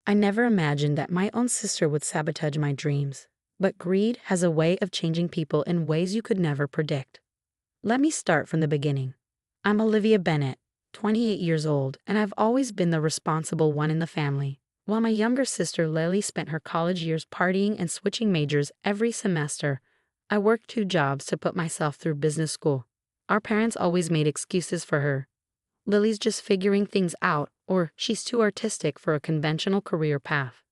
I never imagined that my own sister would sabotage my dreams. But greed has a way of changing people in ways you could never predict. Let me start from the beginning. I'm Olivia Bennett, 28 years old, and I've always been the responsible one in the family. While my younger sister Lily spent her college years partying and switching majors every semester, I worked 2 jobs to put myself through business school. Our parents always made excuses for her. Lily's just figuring things out, or she's too artistic for a conventional career path.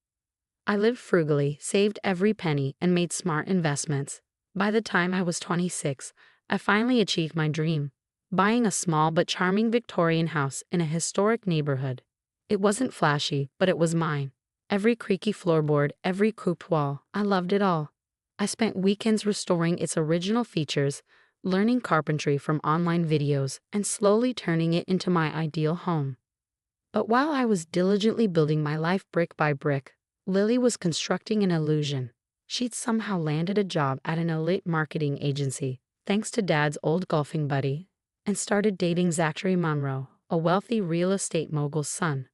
I lived frugally, saved every penny, and made smart investments. By the time I was 26, I finally achieved my dream, buying a small but charming Victorian house in a historic neighborhood. It wasn't flashy, but it was mine. Every creaky floorboard, every couped wall, I loved it all. I spent weekends restoring its original features, learning carpentry from online videos, and slowly turning it into my ideal home. But while I was diligently building my life brick by brick, Lily was constructing an illusion. She'd somehow landed a job at an elite marketing agency, thanks to Dad's old golfing buddy, and started dating Zachary Monroe, a wealthy real estate mogul's son.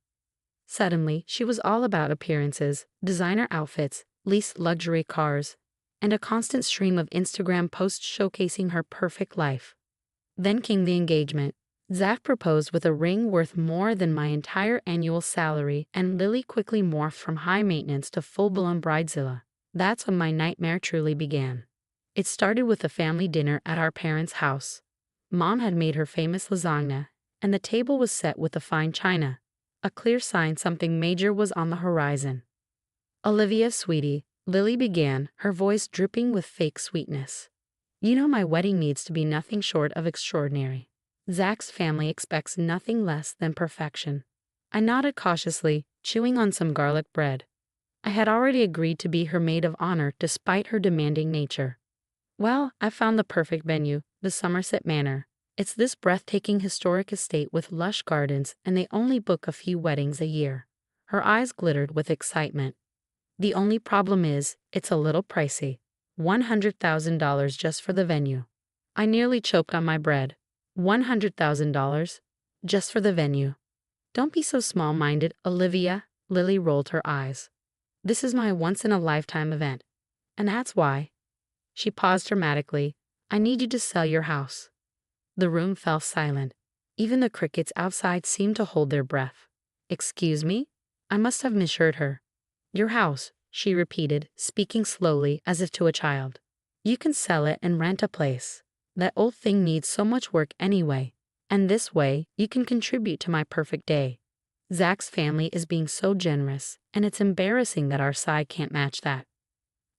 Suddenly, she was all about appearances, designer outfits, leased luxury cars, and a constant stream of Instagram posts showcasing her perfect life. Then came the engagement. Zach proposed with a ring worth more than my entire annual salary, and Lily quickly morphed from high maintenance to full-blown bridezilla. That's when my nightmare truly began. It started with a family dinner at our parents' house. Mom had made her famous lasagna, and the table was set with a fine china, a clear sign something major was on the horizon. "Olivia, sweetie," Lily began, her voice dripping with fake sweetness. "You know my wedding needs to be nothing short of extraordinary. Zach's family expects nothing less than perfection." I nodded cautiously, chewing on some garlic bread. I had already agreed to be her maid of honor despite her demanding nature. "Well, I found the perfect venue, the Somerset Manor. It's this breathtaking historic estate with lush gardens, and they only book a few weddings a year." Her eyes glittered with excitement. "The only problem is, it's a little pricey. $100,000 just for the venue." I nearly choked on my bread. $100,000? Just for the venue? "Don't be so small-minded, Olivia," Lily rolled her eyes. "This is my once-in-a-lifetime event. And that's why." She paused dramatically. "I need you to sell your house." The room fell silent. Even the crickets outside seemed to hold their breath. "Excuse me?" I must have misheard her. "Your house," she repeated, speaking slowly as if to a child. "You can sell it and rent a place. That old thing needs so much work anyway. And this way, you can contribute to my perfect day. Zach's family is being so generous, and it's embarrassing that our side can't match that."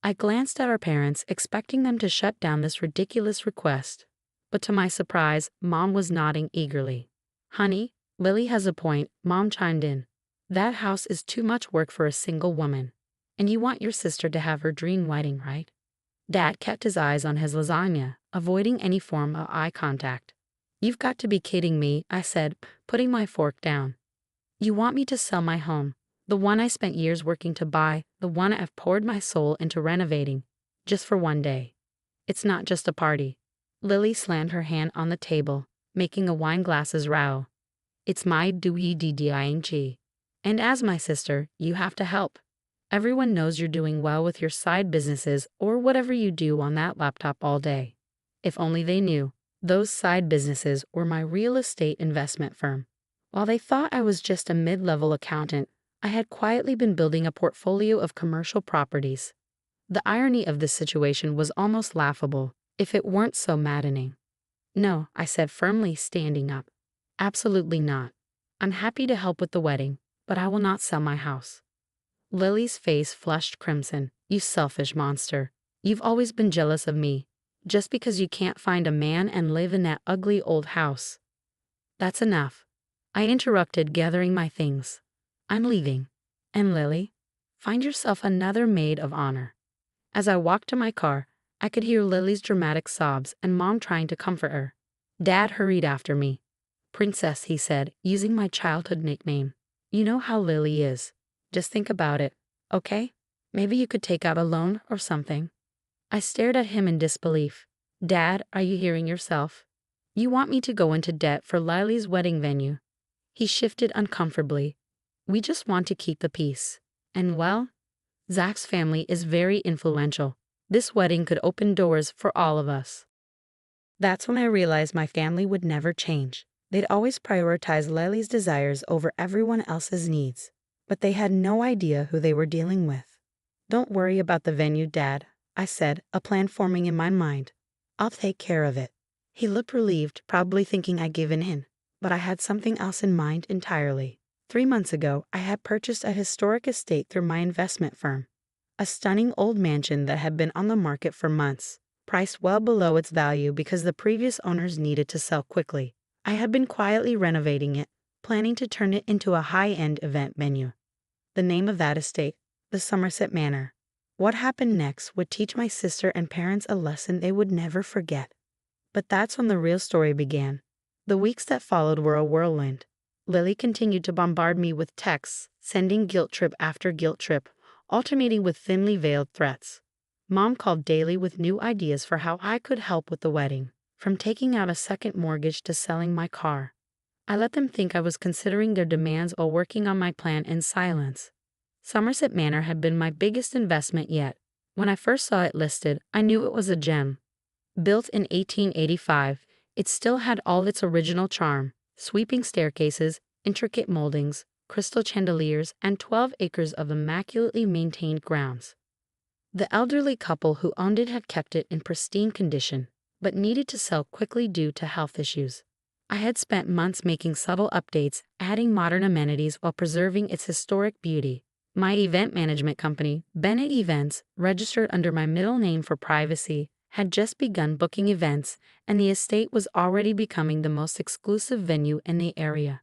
I glanced at our parents, expecting them to shut down this ridiculous request. But to my surprise, Mom was nodding eagerly. "Honey, Lily has a point," Mom chimed in. "That house is too much work for a single woman. And you want your sister to have her dream wedding, right?" Dad kept his eyes on his lasagna, avoiding any form of eye contact. "You've got to be kidding me," I said, putting my fork down. "You want me to sell my home, the one I spent years working to buy, the one I've poured my soul into renovating, just for one day? It's not just a party." Lily slammed her hand on the table, making a wine glasses rattle. "It's my doing. And as my sister, you have to help. Everyone knows you're doing well with your side businesses or whatever you do on that laptop all day. If only they knew, those side businesses were my real estate investment firm. While they thought I was just a mid-level accountant, I had quietly been building a portfolio of commercial properties. The irony of this situation was almost laughable, if it weren't so maddening. "No," I said firmly, standing up. "Absolutely not. I'm happy to help with the wedding, but I will not sell my house." Lily's face flushed crimson. "You selfish monster. You've always been jealous of me, just because you can't find a man and live in that ugly old house." "That's enough," I interrupted, gathering my things. "I'm leaving. And Lily, find yourself another maid of honor." As I walked to my car, I could hear Lily's dramatic sobs and Mom trying to comfort her. Dad hurried after me. "Princess," he said, using my childhood nickname. "You know how Lily is. Just think about it, okay? Maybe you could take out a loan or something." I stared at him in disbelief. "Dad, are you hearing yourself? You want me to go into debt for Lily's wedding venue?" He shifted uncomfortably. "We just want to keep the peace. And well, Zach's family is very influential. This wedding could open doors for all of us. That's when I realized my family would never change. They'd always prioritize Lily's desires over everyone else's needs. But they had no idea who they were dealing with. "Don't worry about the venue, Dad," I said, a plan forming in my mind. "I'll take care of it." He looked relieved, probably thinking I'd given in. But I had something else in mind entirely. 3 months ago, I had purchased a historic estate through my investment firm. A stunning old mansion that had been on the market for months, priced well below its value because the previous owners needed to sell quickly. I had been quietly renovating it, planning to turn it into a high-end event venue. The name of that estate, the Somerset Manor. What happened next would teach my sister and parents a lesson they would never forget. But that's when the real story began. The weeks that followed were a whirlwind. Lily continued to bombard me with texts, sending guilt trip after guilt trip, alternating with thinly veiled threats. Mom called daily with new ideas for how I could help with the wedding, from taking out a second mortgage to selling my car. I let them think I was considering their demands while working on my plan in silence. Somerset Manor had been my biggest investment yet. When I first saw it listed, I knew it was a gem. Built in 1885, it still had all its original charm: sweeping staircases, intricate moldings, crystal chandeliers, and 12 acres of immaculately maintained grounds. The elderly couple who owned it had kept it in pristine condition, but needed to sell quickly due to health issues. I had spent months making subtle updates, adding modern amenities while preserving its historic beauty. My event management company, Bennett Events, registered under my middle name for privacy, had just begun booking events, and the estate was already becoming the most exclusive venue in the area.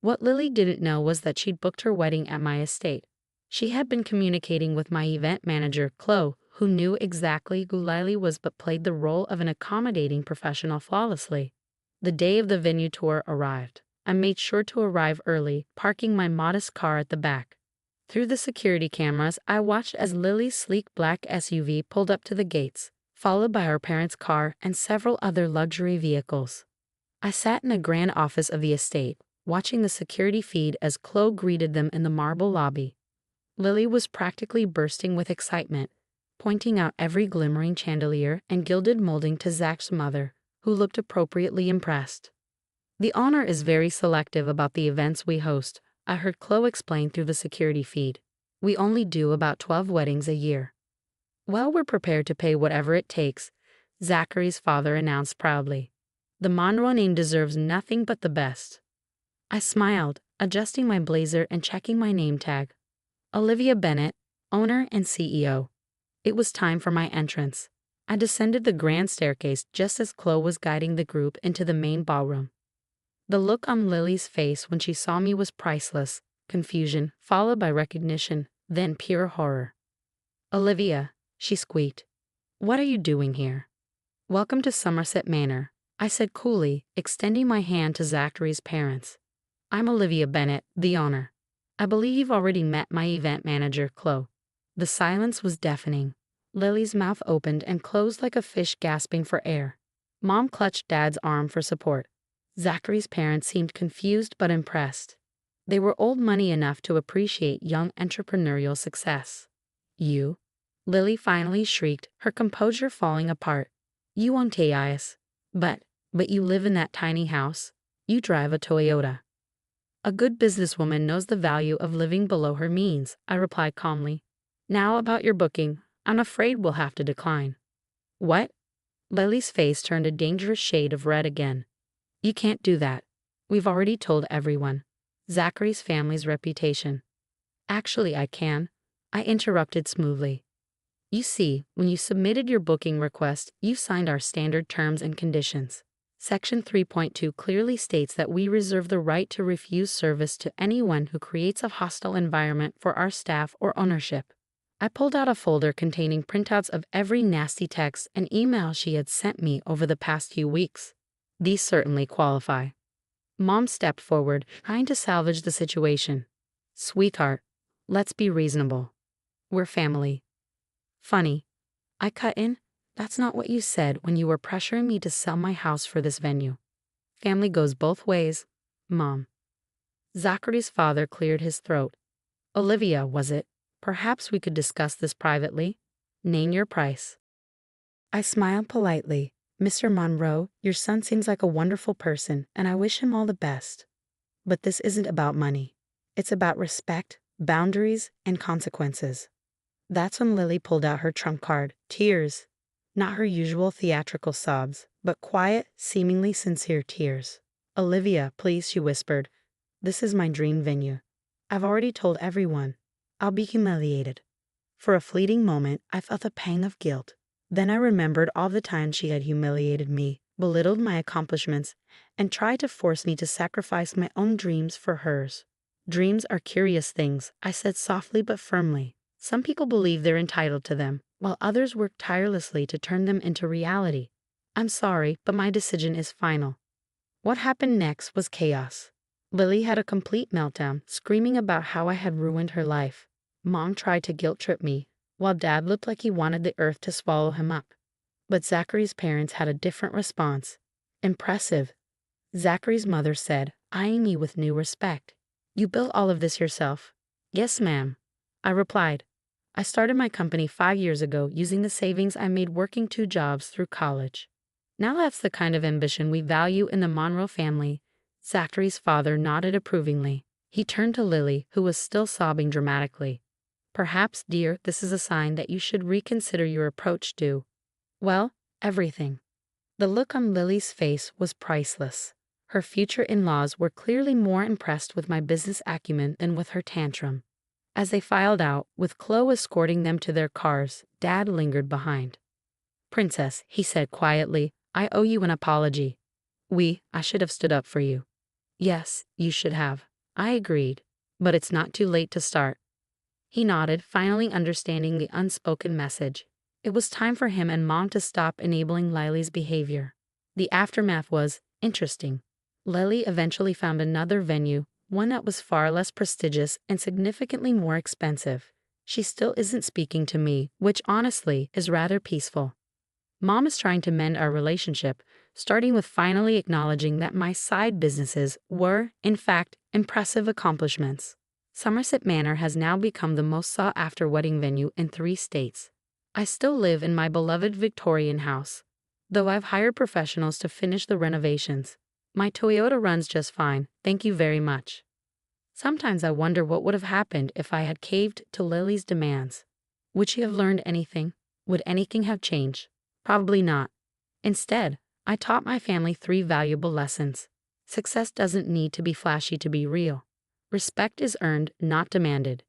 What Lily didn't know was that she'd booked her wedding at my estate. She had been communicating with my event manager, Chloe, who knew exactly who Lily was but played the role of an accommodating professional flawlessly. The day of the venue tour arrived. I made sure to arrive early, parking my modest car at the back. Through the security cameras, I watched as Lily's sleek black SUV pulled up to the gates, followed by her parents' car and several other luxury vehicles. I sat in the grand office of the estate, watching the security feed as Chloe greeted them in the marble lobby. Lily was practically bursting with excitement, pointing out every glimmering chandelier and gilded molding to Zach's mother, who looked appropriately impressed. "The owner is very selective about the events we host," I heard Chloe explain through the security feed. "We only do about 12 weddings a year." "Well, we're prepared to pay whatever it takes," Zachary's father announced proudly. "The Monroe name deserves nothing but the best." I smiled, adjusting my blazer and checking my name tag. Olivia Bennett, owner and CEO. It was time for my entrance. I descended the grand staircase just as Chloe was guiding the group into the main ballroom. The look on Lily's face when she saw me was priceless: confusion, followed by recognition, then pure horror. "Olivia," she squeaked, "what are you doing here?" "Welcome to Somerset Manor," I said coolly, extending my hand to Zachary's parents. "I'm Olivia Bennett, the owner. I believe you've already met my event manager, Chloe." The silence was deafening. Lily's mouth opened and closed like a fish gasping for air. Mom clutched Dad's arm for support. Zachary's parents seemed confused but impressed. They were old money enough to appreciate young entrepreneurial success. "You?" Lily finally shrieked, her composure falling apart. "You own Tai's. But you live in that tiny house. You drive a Toyota." "A good businesswoman knows the value of living below her means," I replied calmly. "Now about your booking, I'm afraid we'll have to decline." "What?" Lily's face turned a dangerous shade of red again. "You can't do that. We've already told everyone. Zachary's family's reputation." "Actually, I can," I interrupted smoothly. "You see, when you submitted your booking request, you signed our standard terms and conditions. Section 3.2 clearly states that we reserve the right to refuse service to anyone who creates a hostile environment for our staff or ownership." I pulled out a folder containing printouts of every nasty text and email she had sent me over the past few weeks. These certainly qualify. Mom stepped forward, trying to salvage the situation. "Sweetheart, let's be reasonable. We're family." "Funny," I cut in. "That's not what you said when you were pressuring me to sell my house for this venue. Family goes both ways, Mom." Zachary's father cleared his throat. "Olivia, was it? Perhaps we could discuss this privately. Name your price. I smiled politely. Mr. Monroe, your son seems like a wonderful person, and I wish him all the best. But this isn't about money. It's about respect, boundaries, and consequences. That's when Lily pulled out her trump card, tears. Not her usual theatrical sobs, but quiet, seemingly sincere tears. Olivia, please, she whispered. This is my dream venue. I've already told everyone. I'll be humiliated. For a fleeting moment, I felt a pang of guilt. Then I remembered all the times she had humiliated me, belittled my accomplishments, and tried to force me to sacrifice my own dreams for hers. Dreams are curious things, I said softly but firmly. Some people believe they're entitled to them, while others work tirelessly to turn them into reality. I'm sorry, but my decision is final. What happened next was chaos. Lily had a complete meltdown, screaming about how I had ruined her life. Mom tried to guilt-trip me, while Dad looked like he wanted the earth to swallow him up. But Zachary's parents had a different response. Impressive. Zachary's mother said, eyeing me with new respect. You built all of this yourself? Yes, ma'am. I replied. I started my company 5 years ago using the savings I made working 2 jobs through college. Now that's the kind of ambition we value in the Monroe family. Zachary's father nodded approvingly. He turned to Lily, who was still sobbing dramatically. Perhaps, dear, this is a sign that you should reconsider your approach to, well, everything. The look on Lily's face was priceless. Her future in-laws were clearly more impressed with my business acumen than with her tantrum. As they filed out, with Chloe escorting them to their cars, Dad lingered behind. Princess, he said quietly, I owe you an apology. I should have stood up for you. Yes, you should have. I agreed. But it's not too late to start. He nodded, finally understanding the unspoken message. It was time for him and Mom to stop enabling Lily's behavior. The aftermath was interesting. Lily eventually found another venue, one that was far less prestigious and significantly more expensive. She still isn't speaking to me, which honestly is rather peaceful. Mom is trying to mend our relationship, starting with finally acknowledging that my side businesses were, in fact, impressive accomplishments. Somerset Manor has now become the most sought-after wedding venue in 3 states. I still live in my beloved Victorian house, though I've hired professionals to finish the renovations. My Toyota runs just fine, thank you very much. Sometimes I wonder what would have happened if I had caved to Lily's demands. Would she have learned anything? Would anything have changed? Probably not. Instead, I taught my family 3 valuable lessons. Success doesn't need to be flashy to be real. Respect is earned, not demanded.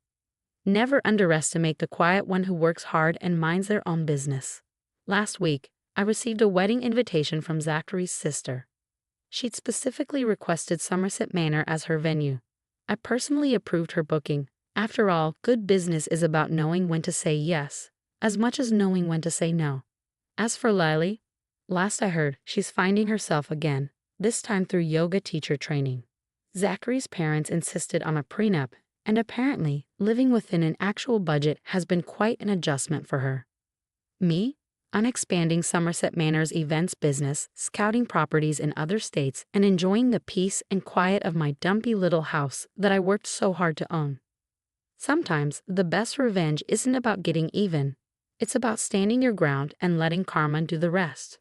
Never underestimate the quiet one who works hard and minds their own business. Last week, I received a wedding invitation from Zachary's sister. She'd specifically requested Somerset Manor as her venue. I personally approved her booking. After all, good business is about knowing when to say yes, as much as knowing when to say no. As for Lily, last I heard, she's finding herself again, this time through yoga teacher training. Zachary's parents insisted on a prenup, and apparently, living within an actual budget has been quite an adjustment for her. Me? I'm expanding Somerset Manor's events business, scouting properties in other states, and enjoying the peace and quiet of my dumpy little house that I worked so hard to own. Sometimes, the best revenge isn't about getting even. It's about standing your ground and letting karma do the rest.